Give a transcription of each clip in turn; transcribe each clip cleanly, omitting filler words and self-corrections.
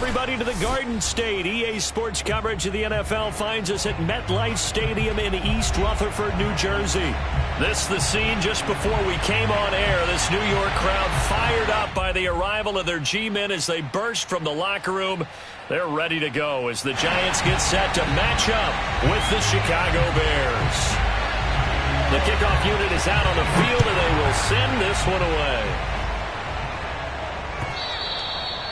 everybody, to the Garden State. EA Sports coverage of the NFL finds us at MetLife Stadium in East Rutherford, New Jersey. This is the scene just before we came on air. This New York crowd fired up by the arrival of their G-men as they burst from the locker room. They're ready to go as the Giants get set to match up with the Chicago Bears. The kickoff unit is out on the field, and they will send this one away.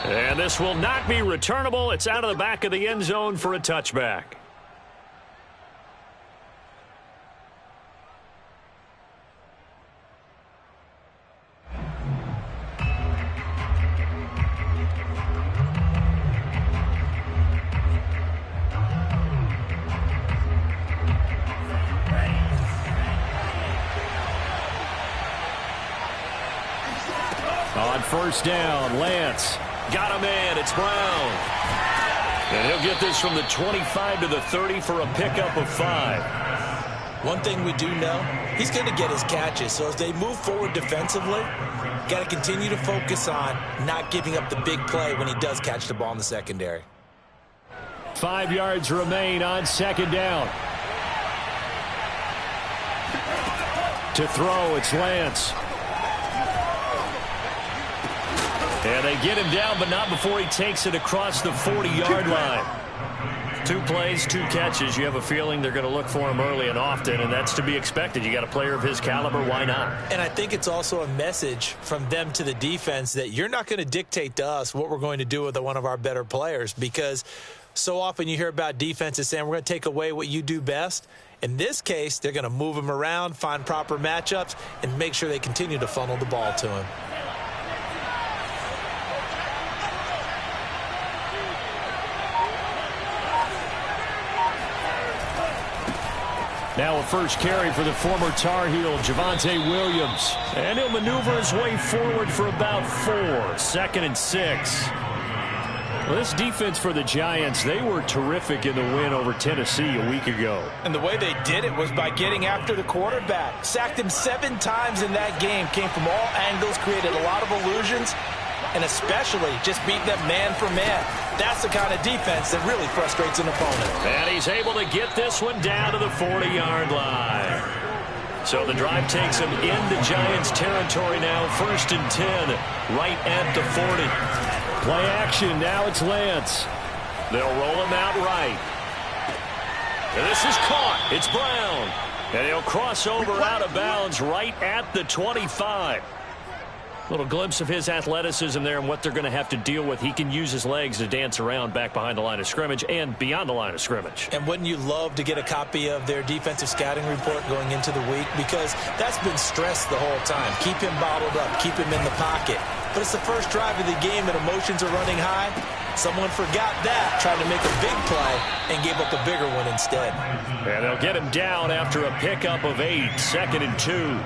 And this will not be returnable. It's out of the back of the end zone for a touchback. On first down, Lance. Got him in. It's Brown. And he'll get this from the 25 to the 30 for a pickup of 5. One thing we do know, he's going to get his catches. So as they move forward defensively, got to continue to focus on not giving up the big play when he does catch the ball in the secondary. 5 yards remain on second down. To throw, it's Lance. And they get him down, but not before he takes it across the 40-yard line. 2 plays, 2 catches. You have a feeling they're going to look for him early and often, and that's to be expected. You got a player of his caliber, why not? And I think it's also a message from them to the defense that you're not going to dictate to us what we're going to do with one of our better players, because so often you hear about defenses saying we're going to take away what you do best. In this case, they're going to move him around, find proper matchups, and make sure they continue to funnel the ball to him. Now a first carry for the former Tar Heel, Javonte Williams. And he'll maneuver his way forward for about 4. 2nd and 6. Well, this defense for the Giants, they were terrific in the win over Tennessee a week ago. And the way they did it was by getting after the quarterback. Sacked him 7 times in that game. Came from all angles, created a lot of illusions, and especially just beat them man for man. That's the kind of defense that really frustrates an opponent. And he's able to get this one down to the 40-yard line. So the drive takes him into Giants territory now. 1st and 10, right at the 40. Play action, now it's Lance. They'll roll him out right. And this is caught. It's Brown. And he'll cross over out of bounds right at the 25. Little glimpse of his athleticism there and what they're going to have to deal with. He can use his legs to dance around back behind the line of scrimmage and beyond the line of scrimmage. And wouldn't you love to get a copy of their defensive scouting report going into the week? Because that's been stressed the whole time. Keep him bottled up. Keep him in the pocket. But it's the first drive of the game and emotions are running high. Someone forgot that, tried to make a big play, and gave up a bigger one instead. And they'll get him down after a pickup of 8. 2nd and 2.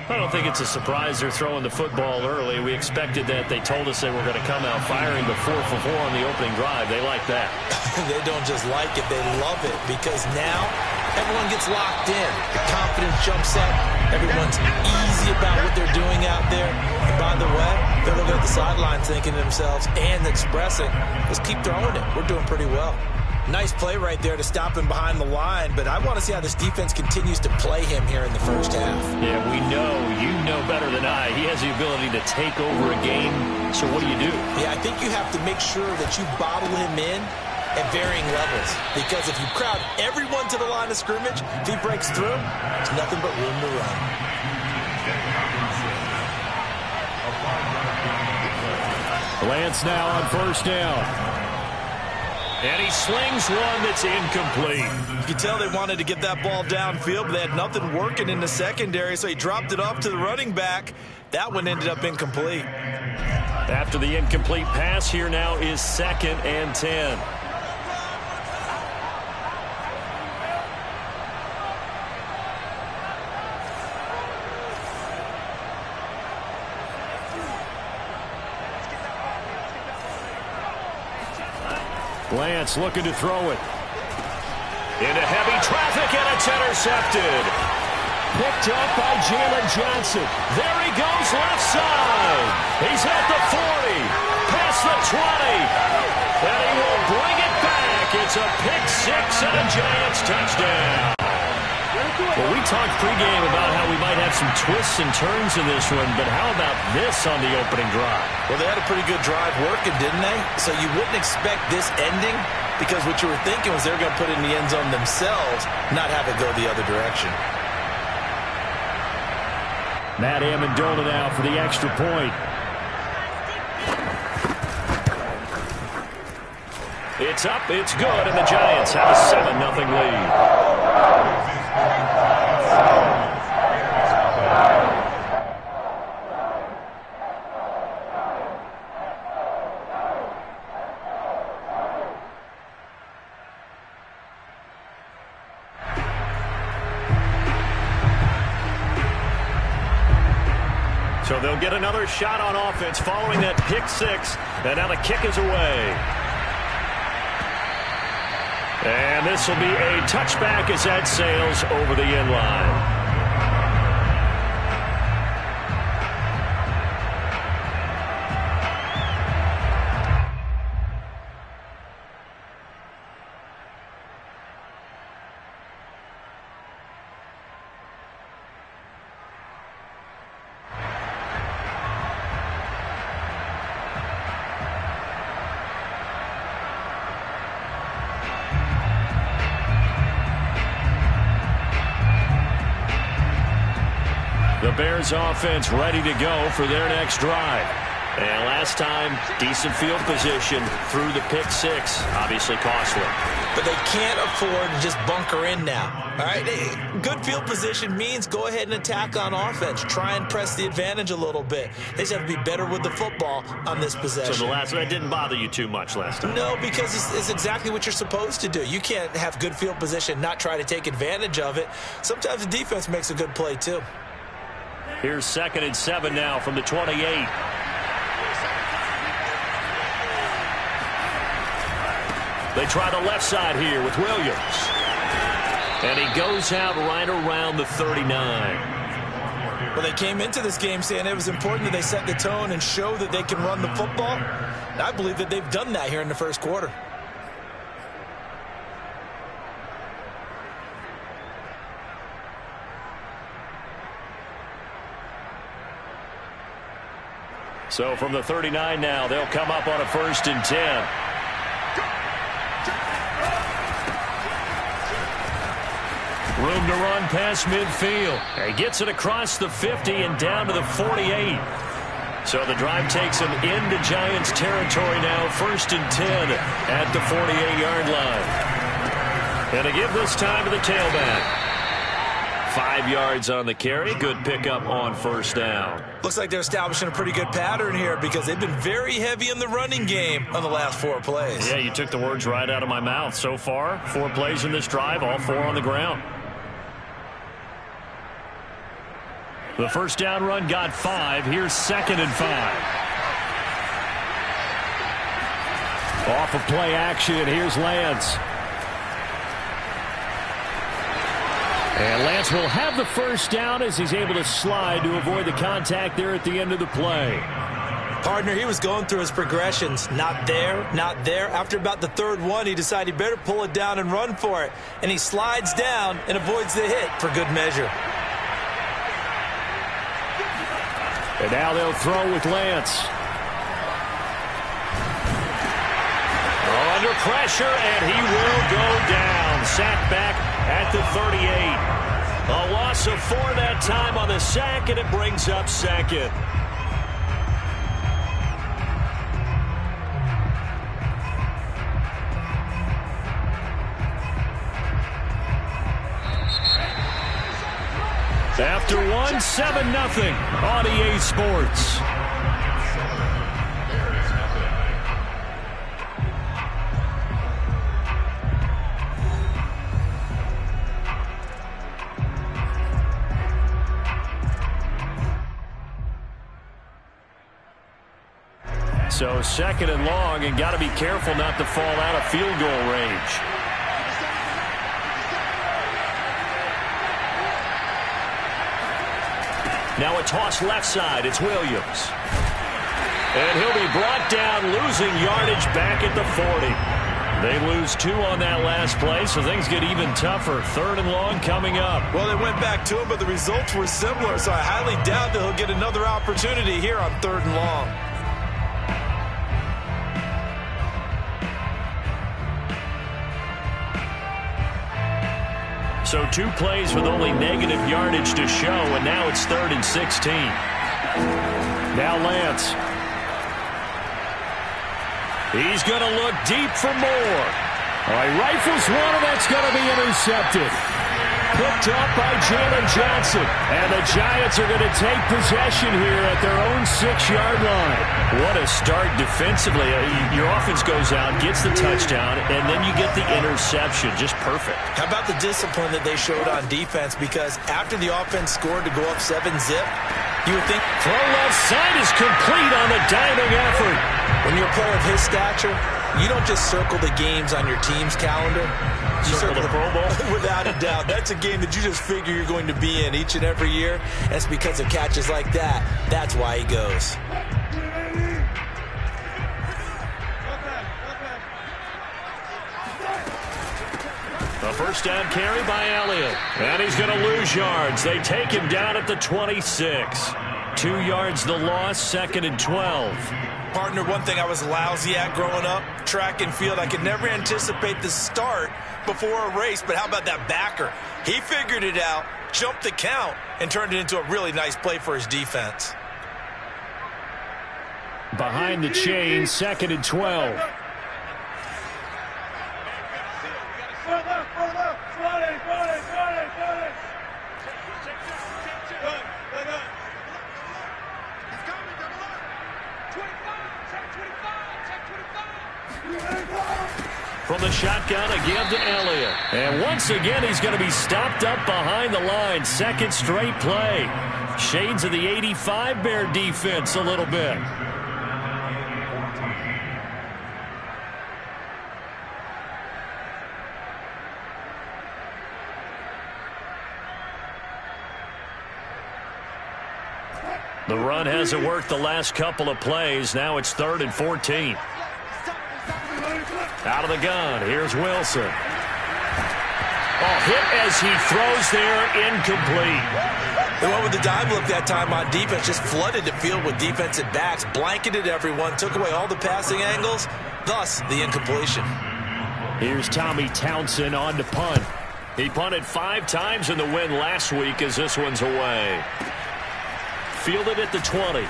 I don't think it's a surprise they're throwing the football early. We expected that. They told us they were going to come out firing the 4 for 4 on the opening drive. They like that. They don't just like it, they love it, because now everyone gets locked in. The confidence jumps up. Everyone's easy about what they're doing out there. And by the way, they're looking at the sideline thinking to themselves and expressing, just keep throwing it. We're doing pretty well. Nice play right there to stop him behind the line, but I want to see how this defense continues to play him here in the first half. Yeah, we know. You know better than I. He has the ability to take over a game, so what do you do? Yeah, I think you have to make sure that you bottle him in at varying levels, because if you crowd everyone to the line of scrimmage, if he breaks through, there's nothing but room to run. Lance now on first down. And he slings one that's incomplete. You can tell they wanted to get that ball downfield, but they had nothing working in the secondary, so he dropped it off to the running back. That one ended up incomplete. After the incomplete pass, here now is 2nd and 10. Lance looking to throw it. Into heavy traffic, and it's intercepted. Picked up by Jalen Johnson. There he goes left side. He's at the 40. across the 20. And he will bring it back. It's a pick six and a Giants touchdown. Well, we talked pregame about how we might have some twists and turns in this one, but how about this on the opening drive? Well, they had a pretty good drive working, didn't they? So you wouldn't expect this ending, because what you were thinking was they were going to put it in the end zone themselves, not have it go the other direction. Matt Amendola now for the extra point. It's up, it's good, and the Giants have a 7-0 lead. So they'll get another shot on offense following that pick six, and now the kick is away. And this will be a touchback as that sails over the end line. The Bears offense ready to go for their next drive. And last time, decent field position through the pick six. Obviously costly. But they can't afford to just bunker in now. All right, good field position means go ahead and attack on offense. Try and press the advantage a little bit. They just have to be better with the football on this possession. So that didn't bother you too much last time? No, because it's exactly what you're supposed to do. You can't have good field position, not try to take advantage of it. Sometimes the defense makes a good play too. Here's 2nd and 7 now from the 28. They try the left side here with Williams. And he goes out right around the 39. Well, they came into this game saying it was important that they set the tone and show that they can run the football. And I believe that they've done that here in the first quarter. So from the 39 now, they'll come up on a 1st and 10. Room to run past midfield. He gets it across the 50 and down to the 48. So the drive takes him into Giants territory now, 1st and 10 at the 48-yard line. And to give this time to the tailback. 5 yards on the carry. Good pickup on 1st down. Looks like they're establishing a pretty good pattern here because they've been very heavy in the running game on the last 4 plays. Yeah, you took the words right out of my mouth. So far, 4 plays in this drive, all 4 on the ground. The 1st down run got 5. Here's 2nd and 5. Off of play action, and here's Lance. And Lance will have the 1st down as he's able to slide to avoid the contact there at the end of the play. Partner, he was going through his progressions. Not there, not there. After about the 3rd one, he decided he better pull it down and run for it. And he slides down and avoids the hit for good measure. And now they'll throw with Lance. Under pressure, and he will go down. Sacked back at the 38. A loss of 4 that time on the sack, and it brings up 2nd. After 1, 7-0 on EA Sports. So 2nd and long, and got to be careful not to fall out of field goal range. Now a toss left side. It's Williams. And he'll be brought down, losing yardage back at the 40. They lose 2 on that last play, so things get even tougher. 3rd and long coming up. Well, they went back to him, but the results were similar, so I highly doubt that he'll get another opportunity here on 3rd and long. So 2 plays with only negative yardage to show, and now it's 3rd and 16. Now Lance. He's going to look deep for more. All right, rifles one, and that's going to be intercepted. Picked up by Jalen Johnson. And the Giants are going to take possession here at their own 6-yard line. What a start defensively. Your offense goes out, gets the touchdown, and then you get the interception. Just perfect. How about the discipline that they showed on defense? Because after the offense scored to go up 7-zip, you would think throw left side is complete on the diving effort. When you're a player of his stature, you don't just circle the games on your team's calendar. You circle the Pro Bowl? Without a doubt. That's a game that you just figure you're going to be in each and every year. And it's because of catches like that. That's why he goes. The first down carry by Elliott. And he's going to lose yards. They take him down at the 26. 2 yards the loss, 2nd and 12. Partner, one thing I was lousy at growing up, track and field, I could never anticipate the start before a race, but how about that backer? He figured it out, jumped the count, and turned it into a really nice play for his defense. Behind the chain, 2nd and 12. From the shotgun, a give to Elliott. And once again, he's going to be stopped up behind the line. 2nd straight play. Shades of the 85 Bear defense a little bit. The run hasn't worked the last couple of plays. Now it's 3rd and 14. Out of the gun, here's Wilson. Hit as he throws there, incomplete. They went with the dive look that time on defense, just flooded the field with defensive backs, blanketed everyone, took away all the passing angles, thus the incompletion. Here's Tommy Townsend on to punt. He punted 5 times in the win last week as this one's away. Fielded at the 20.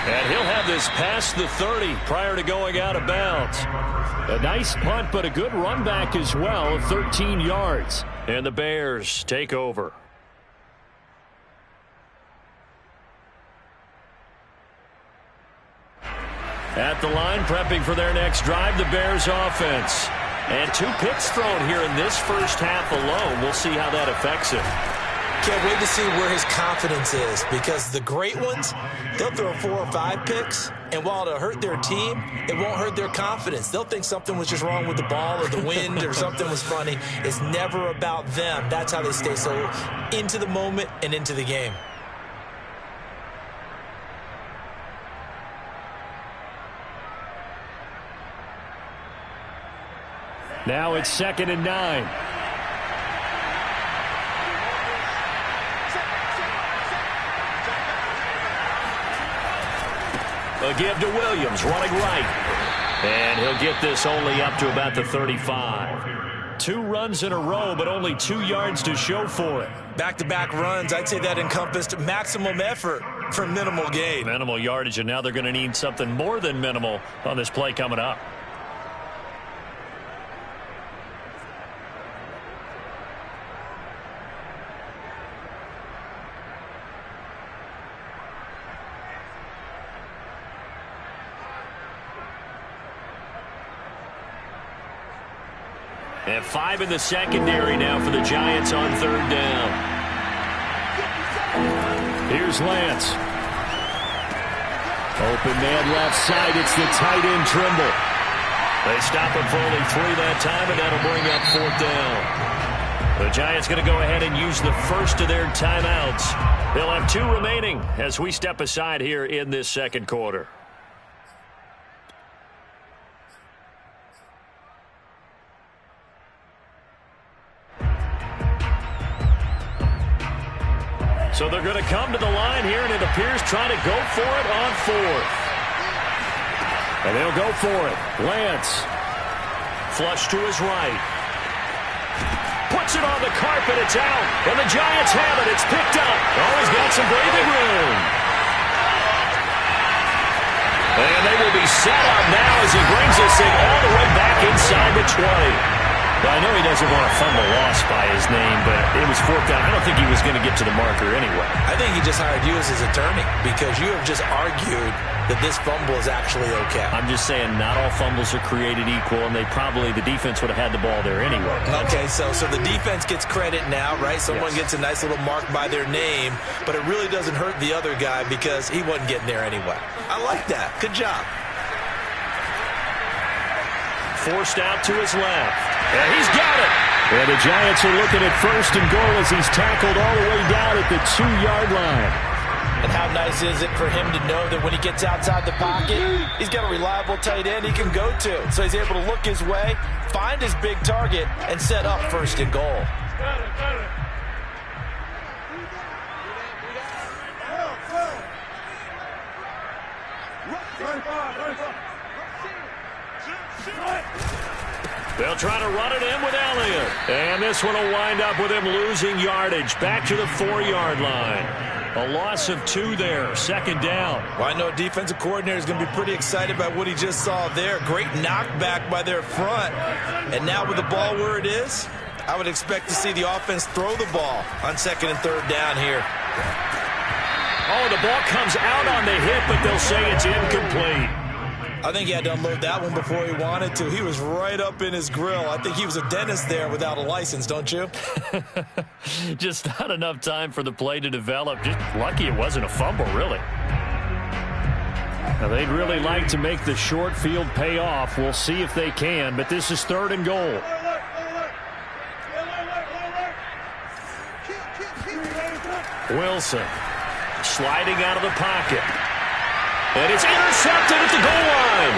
And he'll have this past the 30 prior to going out of bounds. A nice punt, but a good run back as well, 13 yards. And the Bears take over. At the line, prepping for their next drive, the Bears offense. And 2 picks thrown here in this first half alone. We'll see how that affects it. Can't wait to see where his confidence is, because the great ones, they'll throw 4 or 5 picks, and while it'll hurt their team, it won't hurt their confidence. They'll think something was just wrong with the ball or the wind or something was funny. It's never about them. That's how they stay so into the moment and into the game. Now it's 2nd and 9. A give to Williams, running right. And he'll get this only up to about the 35. 2 runs in a row, but only 2 yards to show for it. Back-to-back runs, I'd say that encompassed maximum effort for minimal gain. Minimal yardage, and now they're going to need something more than minimal on this play coming up. And 5 in the secondary now for the Giants on 3rd down. Here's Lance. Open man left side. It's the tight end Trimble. They stop him for only 3 that time, and that'll bring up 4th down. The Giants going to go ahead and use the first of their timeouts. They'll have 2 remaining as we step aside here in this second quarter. So they're going to come to the line here, and it appears trying to go for it on 4th. And they'll go for it. Lance. Flush to his right. Puts it on the carpet. It's out. And the Giants have it. It's picked up. Oh, he's got some breathing room. And they will be set up now as he brings this thing all the way back inside the 20. Well, I know he doesn't want to fumble loss by his name, but it was 4th down. I don't think he was going to get to the marker anyway. I think he just hired you as his attorney because you have just argued that this fumble is actually okay. I'm just saying not all fumbles are created equal, and the defense would have had the ball there anyway. Okay, so the defense gets credit now, right? Someone gets a nice little mark by their name, but it really doesn't hurt the other guy because he wasn't getting there anyway. I like that. Good job. Forced out to his left. And he's got it. And the Giants are looking at 1st and goal as he's tackled all the way down at the 2-yard line. And how nice is it for him to know that when he gets outside the pocket, he's got a reliable tight end he can go to. So he's able to look his way, find his big target, and set up 1st and goal. They'll try to run it in with Elliott. And this one will wind up with him losing yardage back to the 4-yard line. A loss of 2 there, 2nd down. Well, I know defensive coordinator is going to be pretty excited by what he just saw there. Great knockback by their front. And now with the ball where it is, I would expect to see the offense throw the ball on 2nd and 3rd down here. Oh, the ball comes out on the hit, but they'll say it's incomplete. I think he had to unload that one before he wanted to. He was right up in his grill. I think he was a dentist there without a license, don't you? Just not enough time for the play to develop. Just lucky it wasn't a fumble, really. Now, they'd really like to make the short field pay off. We'll see if they can, but this is 3rd and goal. Wilson sliding out of the pocket. And it's intercepted at the goal line.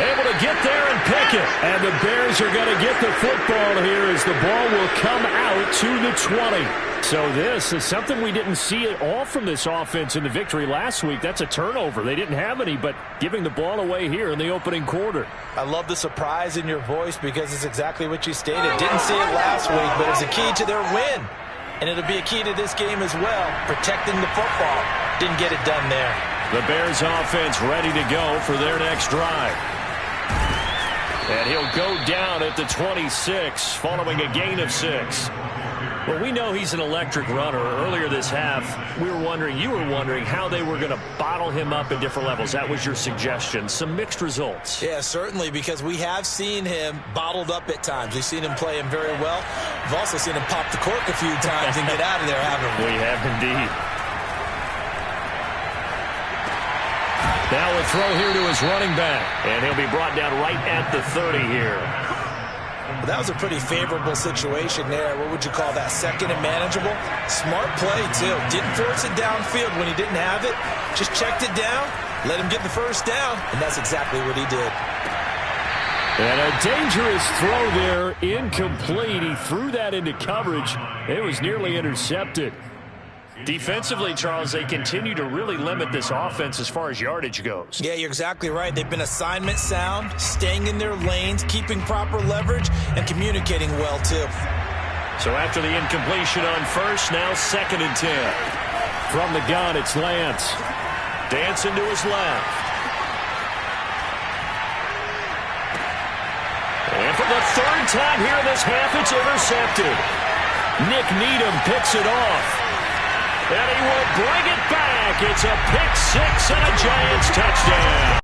Able to get there and pick it. And the Bears are going to get the football here as the ball will come out to the 20. So this is something we didn't see at all from this offense in the victory last week. That's a turnover. They didn't have any, but giving the ball away here in the opening quarter. I love the surprise in your voice because it's exactly what you stated. Didn't see it last week, but it's a key to their win. And it'll be a key to this game as well, protecting the football. Didn't get it done there. The Bears offense ready to go for their next drive. And he'll go down at the 26 following a gain of 6. Well, we know he's an electric runner. Earlier this half, you were wondering how they were going to bottle him up at different levels. That was your suggestion. Some mixed results. Yeah, certainly, because we have seen him bottled up at times. We've seen him play him very well. We've also seen him pop the cork a few times and get out of there, haven't we? We have indeed. Now a throw here to his running back, and he'll be brought down right at the 30 here. Well, that was a pretty favorable situation there. What would you call that? 2nd and manageable? Smart play, too. Didn't force it downfield when he didn't have it. Just checked it down, let him get the 1st down, and that's exactly what he did. And a dangerous throw there, incomplete. He threw that into coverage. It was nearly intercepted. Defensively, Charles, they continue to really limit this offense as far as yardage goes. Yeah, you're exactly right. They've been assignment sound, staying in their lanes, keeping proper leverage, and communicating well, too. So after the incompletion on 1st, now 2nd and 10. From the gun, it's Lance. Dancing to his left. And for the 3rd time here in this half, it's intercepted. Nick Needham picks it off. And he will bring it back. It's a pick-6 and a Giants touchdown.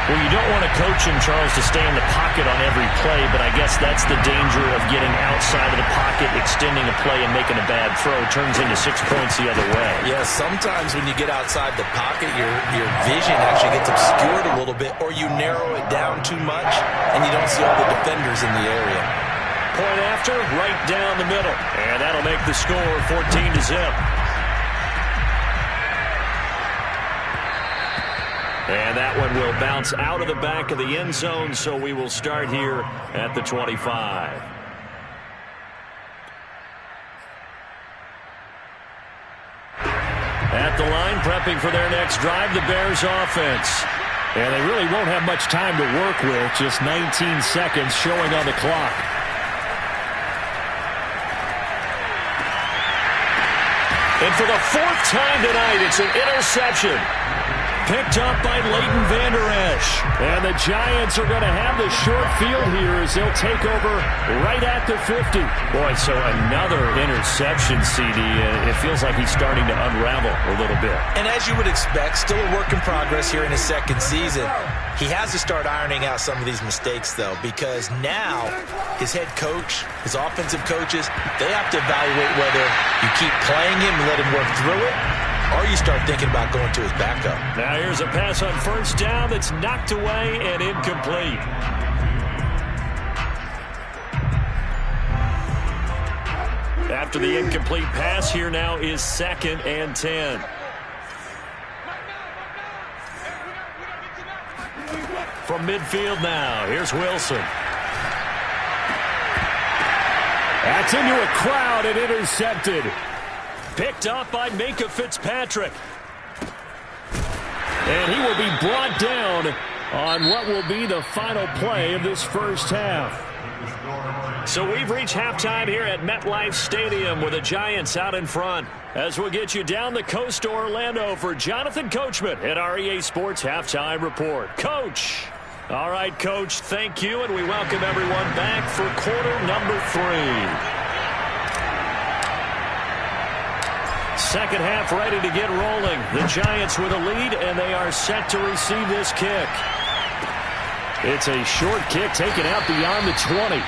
Well, you don't want to coach him, Charles, to stay in the pocket on every play, but I guess that's the danger of getting outside of the pocket, extending a play, and making a bad throw. Turns into 6 points the other way. Yeah, sometimes when you get outside the pocket, your vision actually gets obscured a little bit, or you narrow it down too much, and you don't see all the defenders in the area. Point after, right down the middle. And that'll make the score 14-0. And that one will bounce out of the back of the end zone, so we will start here at the 25. At the line, prepping for their next drive, the Bears offense. And they really won't have much time to work with, just 19 seconds showing on the clock. And for the fourth time tonight, it's an interception. Picked up by Leighton Vander Esch. And the Giants are going to have the short field here as they'll take over right at the 50. Boy, so another interception, CD. It feels like he's starting to unravel a little bit. And as you would expect, still a work in progress here in his second season. He has to start ironing out some of these mistakes, though, because now his head coach, his offensive coaches, they have to evaluate whether you keep playing him and let him work through it, or you start thinking about going to his backup. Now here's a pass on first down that's knocked away and incomplete. After the incomplete pass, here now is 2nd and 10. From midfield now, here's Wilson. That's into a crowd and intercepted. Picked up by Minkah Fitzpatrick. And he will be brought down on what will be the final play of this first half. So we've reached halftime here at MetLife Stadium with the Giants out in front. As we'll get you down the coast to Orlando for Jonathan Coachman at our EA Sports Halftime Report. Coach. All right, Coach, thank you, and we welcome everyone back for quarter number 3. Second half ready to get rolling. The Giants with a lead, and they are set to receive this kick. It's a short kick taken out beyond the 20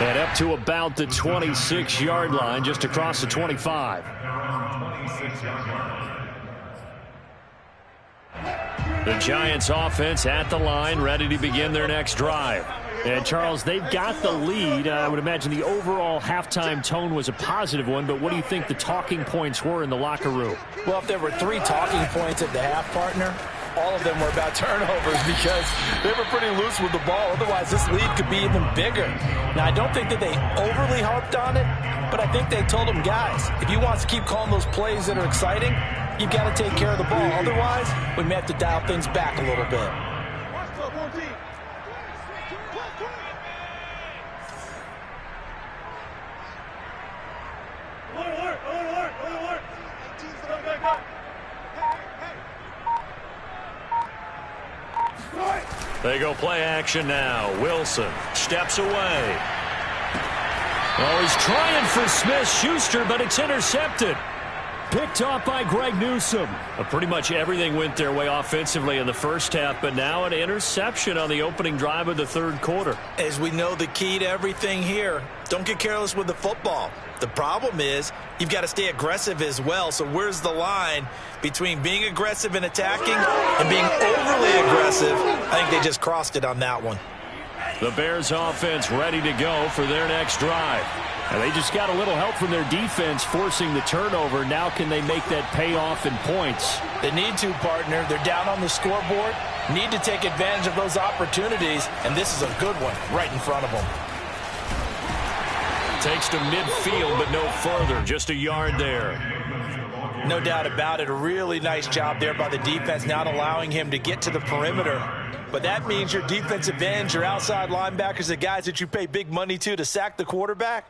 and up to about the 26-yard line, just across the 25. The Giants offense at the line, ready to begin their next drive. And, Charles, they've got the lead. I would imagine the overall halftime tone was a positive one, but what do you think the talking points were in the locker room? Well, if there were 3 talking points at the half, partner, all of them were about turnovers because they were pretty loose with the ball. Otherwise, this lead could be even bigger. Now, I don't think that they overly harped on it, but I think they told them, guys, if you want to keep calling those plays that are exciting, you've got to take care of the ball. Otherwise, we may have to dial things back a little bit. They go play action now. Wilson steps away. Oh, he's trying for Smith-Schuster, but it's intercepted. Picked off by Greg Newsome. Pretty much everything went their way offensively in the first half, but now an interception on the opening drive of the third quarter. As we know, the key to everything here, don't get careless with the football. The problem is you've got to stay aggressive as well. So where's the line between being aggressive and attacking and being overly aggressive? I think they just crossed it on that one. The Bears offense ready to go for their next drive. And they just got a little help from their defense forcing the turnover. Now can they make that pay off in points? They need to, partner. They're down on the scoreboard. Need to take advantage of those opportunities. And this is a good one right in front of them. Takes to midfield, but no further. Just a yard there. No doubt about it. A really nice job there by the defense, not allowing him to get to the perimeter. But that means your defensive ends, your outside linebackers, the guys that you pay big money to sack the quarterback,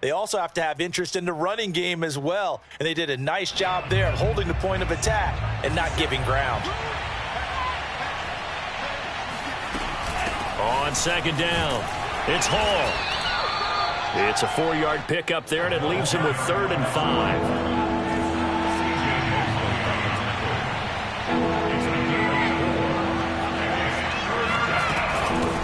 they also have to have interest in the running game as well. And they did a nice job there holding the point of attack and not giving ground. On second down, it's Hall. It's a 4-yard pickup there, and it leaves him with 3rd and 5.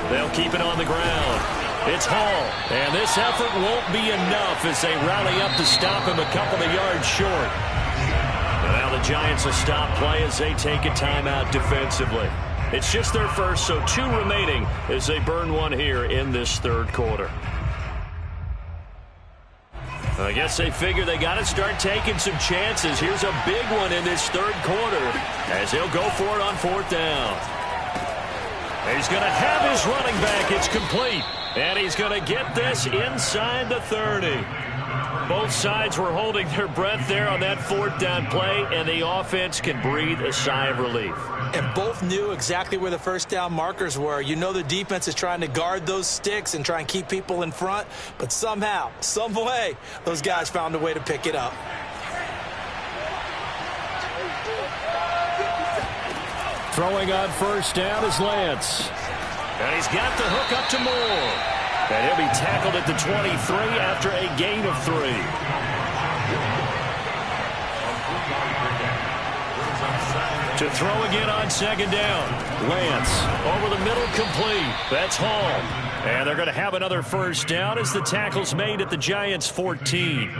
They'll keep it on the ground. It's Hall, and this effort won't be enough as they rally up to stop him a couple of yards short. And now the Giants will stop play as they take a timeout defensively. It's just their first, so 2 remaining as they burn one here in this third quarter. I guess they figure they got to start taking some chances. Here's a big one in this third quarter as he'll go for it on fourth down. He's going to have his running back. It's complete. And he's going to get this inside the 30. Both sides were holding their breath there on that fourth down play, and the offense can breathe a sigh of relief. And both knew exactly where the first down markers were. You know the defense is trying to guard those sticks and try and keep people in front, but somehow, some way, those guys found a way to pick it up. Throwing on first down is Lance. And he's got the hook up to Moore. And he'll be tackled at the 23 after a gain of 3. To throw again on second down. Lance over the middle, complete. That's Hall. And they're going to have another first down as the tackle's made at the Giants' 14.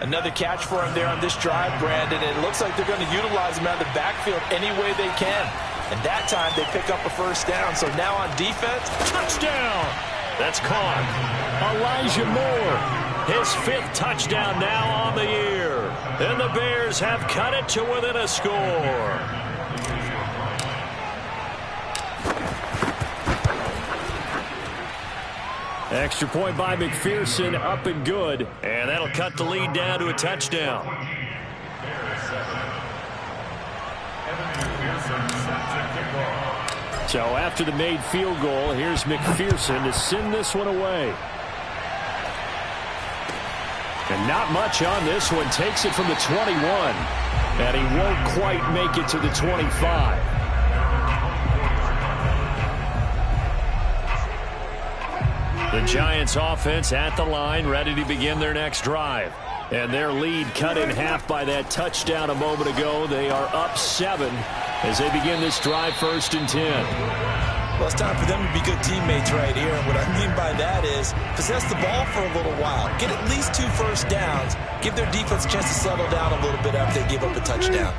Another catch for him there on this drive, Brandon. It looks like they're going to utilize him out of the backfield any way they can. And that time they pick up a first down. So now on defense, touchdown. That's caught. Elijah Moore. His 5th touchdown now on the year. And the Bears have cut it to within a score. Extra point by McPherson, up and good. And that'll cut the lead down to a touchdown. So after the made field goal, here's McPherson to send this one away. And not much on this one. Takes it from the 21. And he won't quite make it to the 25. The Giants offense at the line, ready to begin their next drive. And their lead cut in half by that touchdown a moment ago. They are up 7 as they begin this drive, 1st and 10. Well, it's time for them to be good teammates right here. And what I mean by that is possess the ball for a little while. Get at least 2 first downs. Give their defense a chance to settle down a little bit after they give up a touchdown.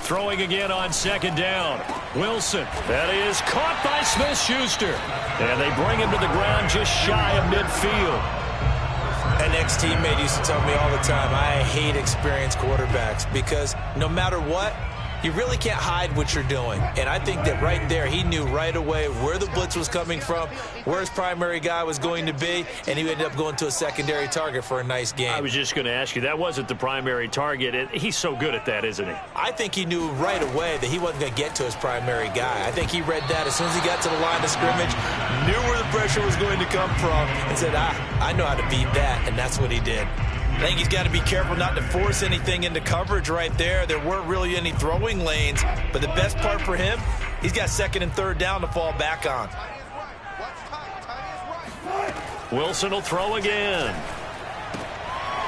Throwing again on second down. Wilson. That is caught by Smith-Schuster. And they bring him to the ground just shy of midfield. An ex-teammate used to tell me all the time, I hate experienced quarterbacks because no matter what, you really can't hide what you're doing. And I think that right there, he knew right away where the blitz was coming from, where his primary guy was going to be, and he ended up going to a secondary target for a nice game. I was just going to ask you, that wasn't the primary target. He's so good at that, isn't he? I think he knew right away that he wasn't going to get to his primary guy. I think he read that as soon as he got to the line of scrimmage, knew where the pressure was going to come from, and said, I know how to beat that, and that's what he did. I think he's got to be careful not to force anything into coverage right there. There weren't really any throwing lanes, but the best part for him, he's got 2nd and 3rd down to fall back on. Wilson will throw again.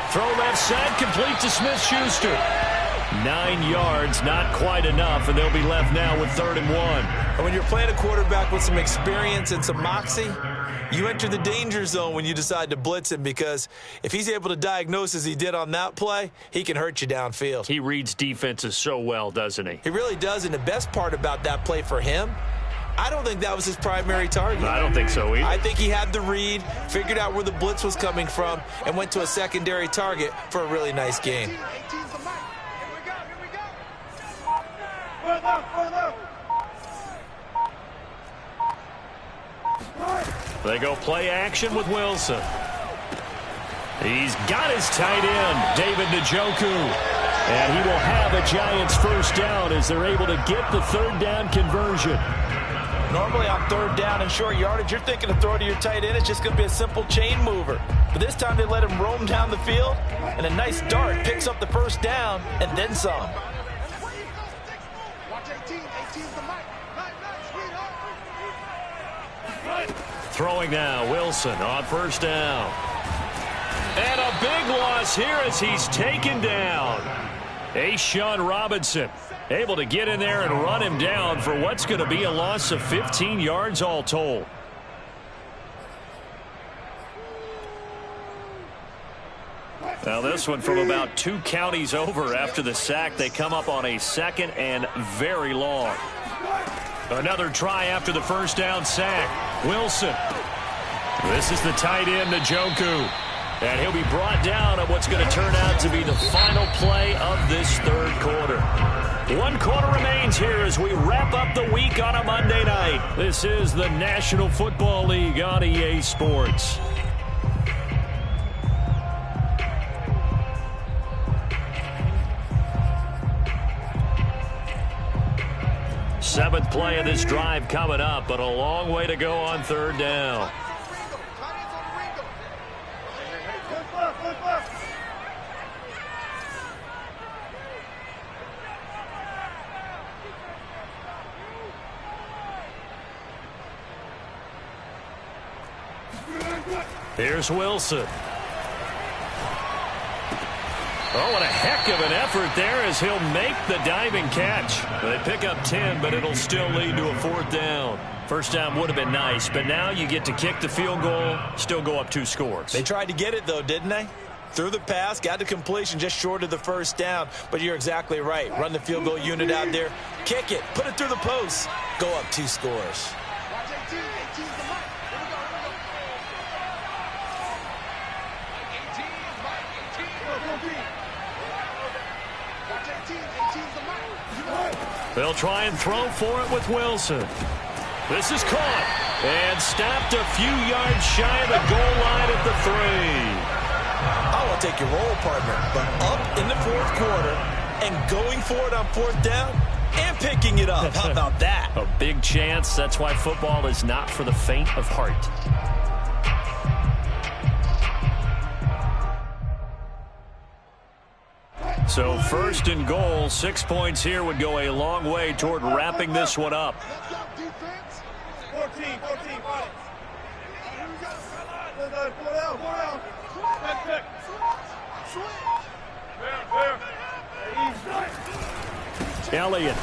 Throw left side, complete to Smith-Schuster. 9 yards, not quite enough, and they'll be left now with 3rd and 1. And when you're playing a quarterback with some experience and some moxie, you enter the danger zone when you decide to blitz him, because if he's able to diagnose as he did on that play, he can hurt you downfield. He reads defenses so well, doesn't he? He really does, and the best part about that play for him, I don't think that was his primary target. I don't think so either. I think he had the read, figured out where the blitz was coming from, and went to a secondary target for a really nice game. They go play action with Wilson. He's got his tight end, David Njoku. And he will have a Giants first down as they're able to get the 3rd down conversion. Normally on 3rd down and short yardage, you're thinking to throw to your tight end. It's just going to be a simple chain mover. But this time they let him roam down the field, and a nice dart picks up the first down and then some. Throwing now, Wilson on first down. And a big loss here as he's taken down. A'Shawn Robinson able to get in there and run him down for what's going to be a loss of 15 yards all told. Now this one from about 2 counties over after the sack. They come up on a 2nd and very long. Another try after the first down sack. Wilson. This is the tight end, Njoku. And he'll be brought down on what's going to turn out to be the final play of this third quarter. 1 quarter remains here as we wrap up the week on a Monday night. This is the National Football League on EA Sports. Seventh play of this drive coming up, but a long way to go on third down. Here's Wilson. Oh, what a heck of an effort there as he'll make the diving catch. They pick up 10, but it'll still lead to a fourth down. First down would have been nice, but now you get to kick the field goal, still go up 2 scores. They tried to get it, though, didn't they? Threw the pass, got to completion just short of the first down. But you're exactly right. Run the field goal unit out there. Kick it. Put it through the post. Go up 2 scores. They'll try and throw for it with Wilson. This is caught and stopped a few yards shy of the goal line at the 3. I will take your role, partner, but up in the fourth quarter and going for it on fourth down and picking it up. How about that? A big chance. That's why football is not for the faint of heart. So first and goal, 6 points here would go a long way toward wrapping this one up. 14, fight. Here we go. 4 down. Elliott.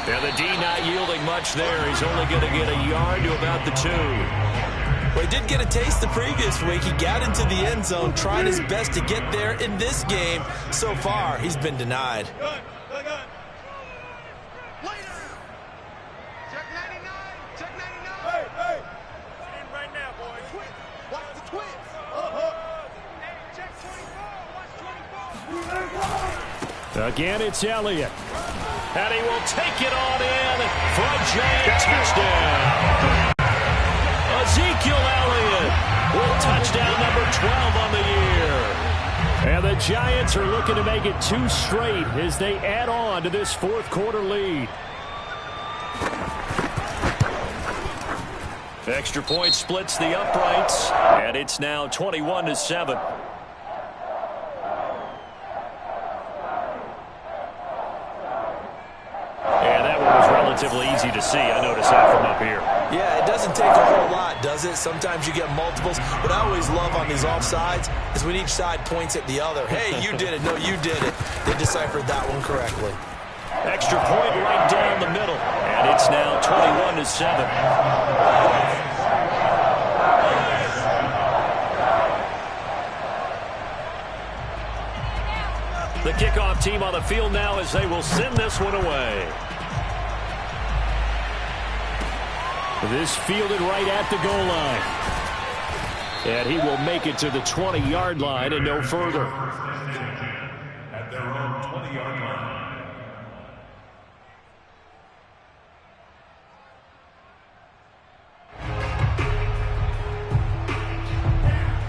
Yeah, the D not yielding much there. He's only going to get a yard to about the 2. Well, he did get a taste the previous week. He got into the end zone, tried his best to get there in this game. So far, he's been denied. Gun. Check 99. Hey. In right now, boys. Twins. Watch the twins. Hey, check 24. Watch 24. Again, it's Elliott. And he will take it on in for a giant touchdown. Ezekiel Elliott with touchdown number 12 on the year. And the Giants are looking to make it 2 straight as they add on to this fourth quarter lead. Extra point splits the uprights, and it's now 21-7. And that one was relatively easy to see. I noticed that from up here. Yeah, it doesn't take a whole lot, does it? Sometimes you get multiples. What I always love on these offsides is when each side points at the other. Hey, you did it. No, you did it. They deciphered that one correctly. Extra point right down the middle. And it's now 21-7. The kickoff team on the field now as they will send this one away. This fielded right at the goal line. And he will make it to the 20-yard line and no further. At their own 20-yard line.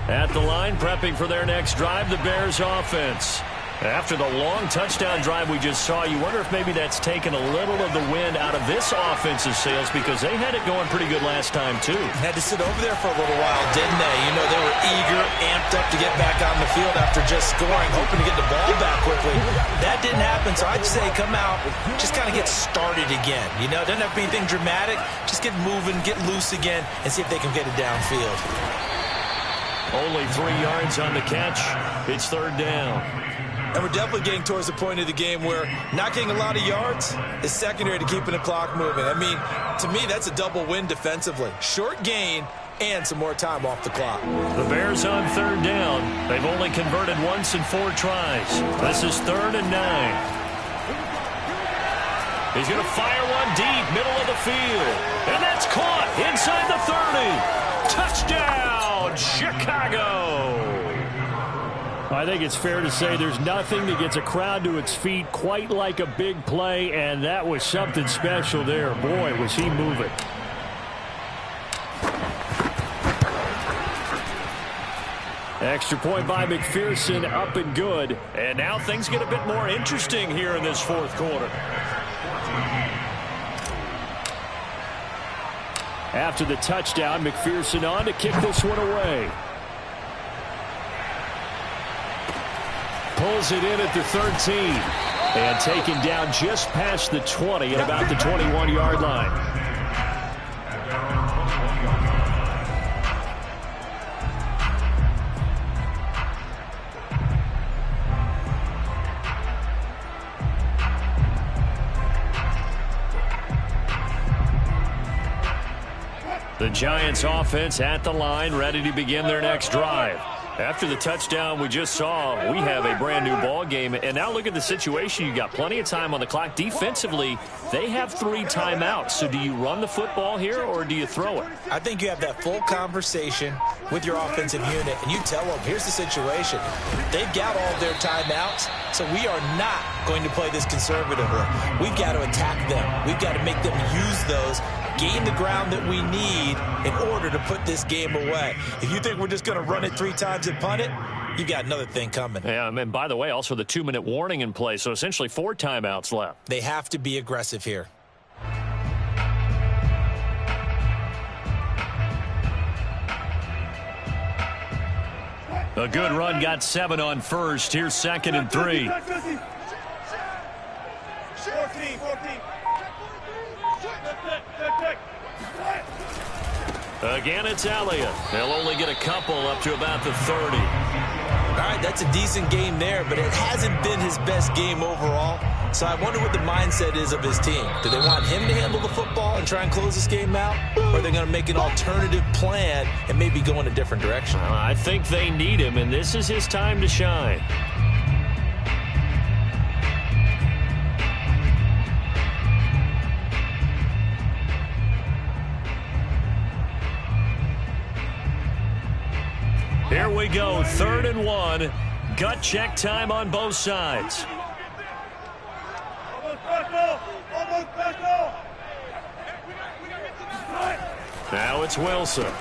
At the line, prepping for their next drive, the Bears offense. After the long touchdown drive we just saw, you wonder if maybe that's taken a little of the wind out of this offense's sails because they had it going pretty good last time, too. Had to sit over there for a little while, didn't they? You know, they were eager, amped up to get back on the field after just scoring, hoping to get the ball back quickly. That didn't happen, so I'd say come out, just kind of get started again. You know, doesn't have to be anything dramatic. Just get moving, get loose again, and see if they can get it downfield. Only 3 yards on the catch. It's third down. And we're definitely getting towards the point of the game where not getting a lot of yards is secondary to keeping the clock moving. I mean, to me, that's a double win defensively. Short gain and some more time off the clock. The Bears on third down. They've only converted once in 4 tries. This is 3rd and 9. He's going to fire one deep, middle of the field. And that's caught inside the 30. Touchdown, Chicago. I think it's fair to say there's nothing that gets a crowd to its feet quite like a big play, and that was something special there. Boy, was he moving. Extra point by McPherson, up and good. And now things get a bit more interesting here in this fourth quarter. After the touchdown, McPherson on to kick this one away. Pulls it in at the 13. And taken down just past the 20 at about the 21-yard line. The Giants offense at the line, ready to begin their next drive. After the touchdown we just saw, we have a brand new ball game. And now look at the situation. You got plenty of time on the clock. Defensively, they have 3 timeouts. So do you run the football here or do you throw it? I think you have that full conversation with your offensive unit, and you tell them, here's the situation. They've got all their timeouts, so we are not going to play this conservatively. We've got to attack them. We've got to make them use those, gain the ground that we need in order to put this game away. If you think we're just going to run it 3 times and punt it, you got another thing coming. Yeah, and by the way, also the 2-minute warning in play, so essentially 4 timeouts left. They have to be aggressive here. A good run, got 7 on first. Here's 2nd and 3. 14. Again, it's Elliott. They'll only get a couple up to about the 30. All right, that's a decent game there, but it hasn't been his best game overall. So I wonder what the mindset is of his team. Do they want him to handle the football and try and close this game out? Or are they going to make an alternative plan and maybe go in a different direction? I think they need him, and this is his time to shine. Here we go, 3rd and 1. Gut check time on both sides. Now it's Wilson.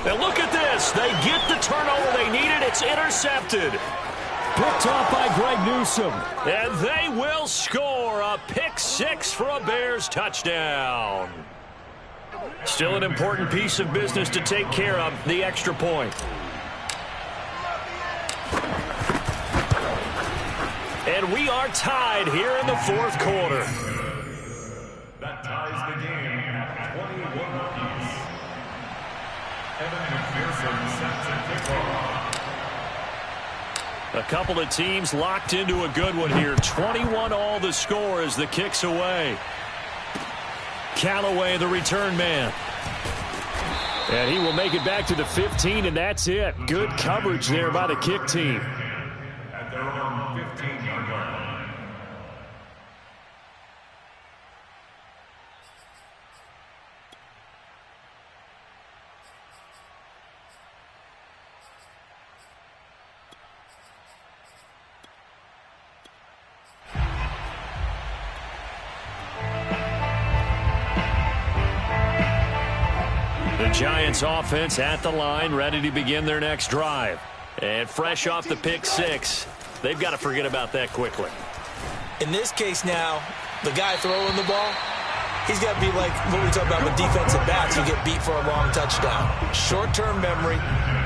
And look at this. They get the turnover they needed. It's intercepted. Picked off by Greg Newsome. And they will score a pick 6 for a Bears touchdown. Still an important piece of business to take care of, the extra point. And we are tied here in the fourth quarter. That ties the game at 21 apiece. Evan McPherson sets a kickoff. A couple of teams locked into a good one here. 21 all the score as the kick's away. Callaway, the return man. And he will make it back to the 15, and that's it. Good coverage there by the kick team. At their own 15-yard line. The Giants offense at the line, ready to begin their next drive. And fresh off the pick 6, they've got to forget about that quickly. In this case now, the guy throwing the ball, he's got to be like what we talk about with defensive backs who get beat for a long touchdown. Short-term memory,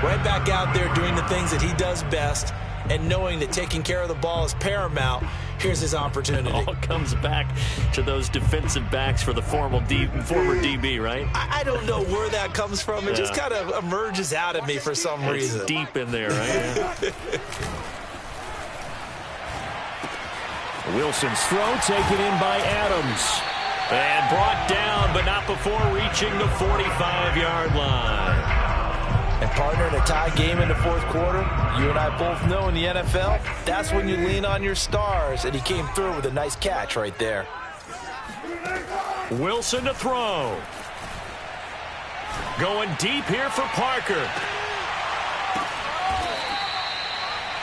right back out there doing the things that he does best, and knowing that taking care of the ball is paramount. Here's his opportunity. It all comes back to those defensive backs for the former DB, right? I don't know where that comes from. It just kind of emerges out of me for some reason. It's deep in there, right? Wilson's throw taken in by Adams. And brought down, but not before reaching the 45-yard line. And partner, in a tie game in the fourth quarter, you and I both know in the NFL, that's when you lean on your stars, and he came through with a nice catch right there. Wilson to throw. Going deep here for Parker.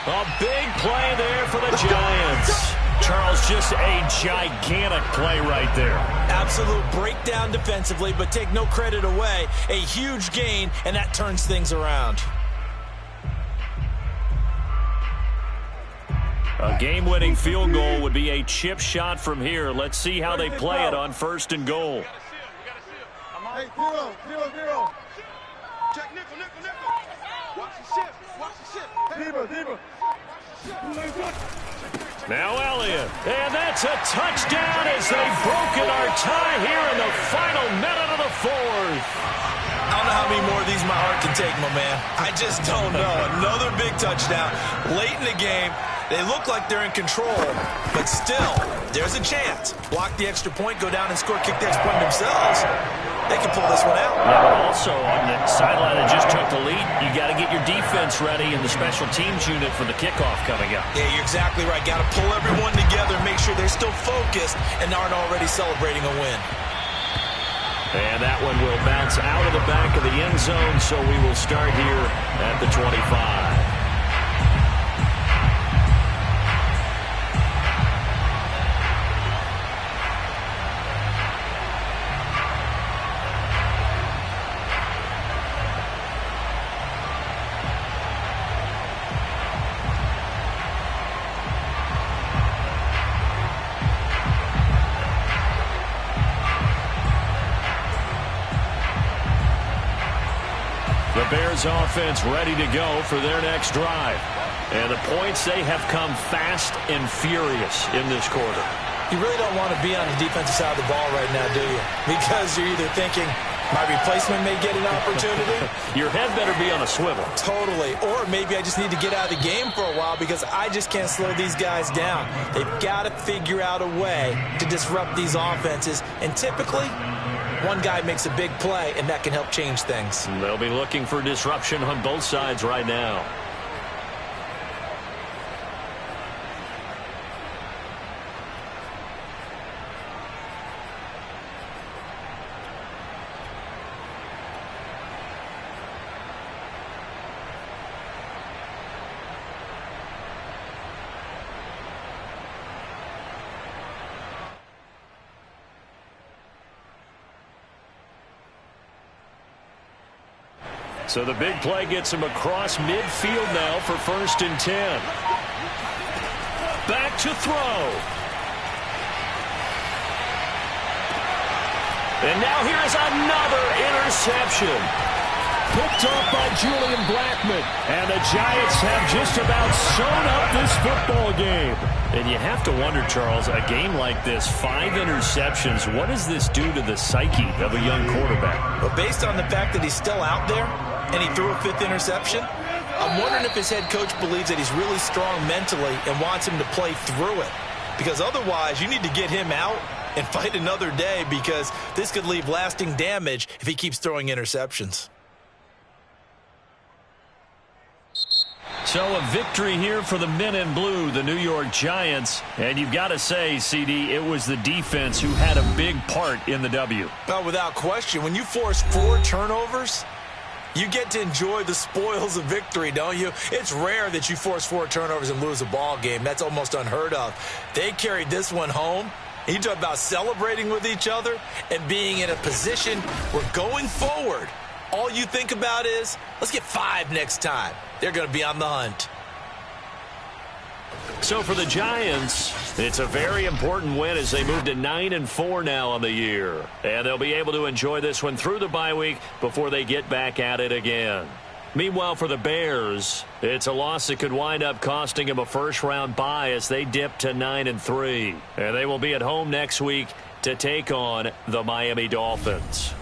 A big play there for the Giants. Charles, just a gigantic play right there. Absolute breakdown defensively, but take no credit away. A huge gain, and that turns things around. A game-winning field goal would be a chip shot from here. Let's see how they play it on 1st and goal. Hey, 0-0-0. Check nickel. Watch the ship. Deeper. Now Elliott, and that's a touchdown as they've broken our tie here in the final minute of the 4th. I don't know how many more of these my heart can take, my man. I just don't know. Another big touchdown late in the game. They look like they're in control, but still, there's a chance. Block the extra point, go down and score, kick the extra point themselves. They can pull this one out. Yeah, but also on the sideline that just took the lead, you got to get your defense ready in the special teams unit for the kickoff coming up. Yeah, you're exactly right. Got to pull everyone together, make sure they're still focused and aren't already celebrating a win. And that one will bounce out of the back of the end zone, so we will start here at the 25. The Bears offense ready to go for their next drive. And the points, they have come fast and furious in this quarter. You really don't want to be on the defensive side of the ball right now, do you? Because you're either thinking, my replacement may get an opportunity. Your head better be on a swivel. Totally. Or maybe I just need to get out of the game for a while because I just can't slow these guys down. They've got to figure out a way to disrupt these offenses. And typically, one guy makes a big play, and that can help change things. They'll be looking for disruption on both sides right now. So the big play gets him across midfield now for 1st and 10. Back to throw. And now here's another interception. Picked off by Julian Blackmon. And the Giants have just about sewn up this football game. And you have to wonder, Charles, a game like this, 5 interceptions, what does this do to the psyche of a young quarterback? But based on the fact that he's still out there and he threw a 5th interception, I'm wondering if his head coach believes that he's really strong mentally and wants him to play through it. Because otherwise, you need to get him out and fight another day because this could leave lasting damage if he keeps throwing interceptions. So a victory here for the men in blue, the New York Giants. And you've got to say, CD, it was the defense who had a big part in the W. Well, without question, when you force 4 turnovers, you get to enjoy the spoils of victory, don't you? It's rare that you force 4 turnovers and lose a ball game. That's almost unheard of. They carried this one home. You talk about celebrating with each other and being in a position where going forward, all you think about is, let's get 5 next time. They're going to be on the hunt. So for the Giants, it's a very important win as they move to 9-4 now on the year. And they'll be able to enjoy this one through the bye week before they get back at it again. Meanwhile, for the Bears, it's a loss that could wind up costing them a first-round bye as they dip to 9-3. And they will be at home next week to take on the Miami Dolphins.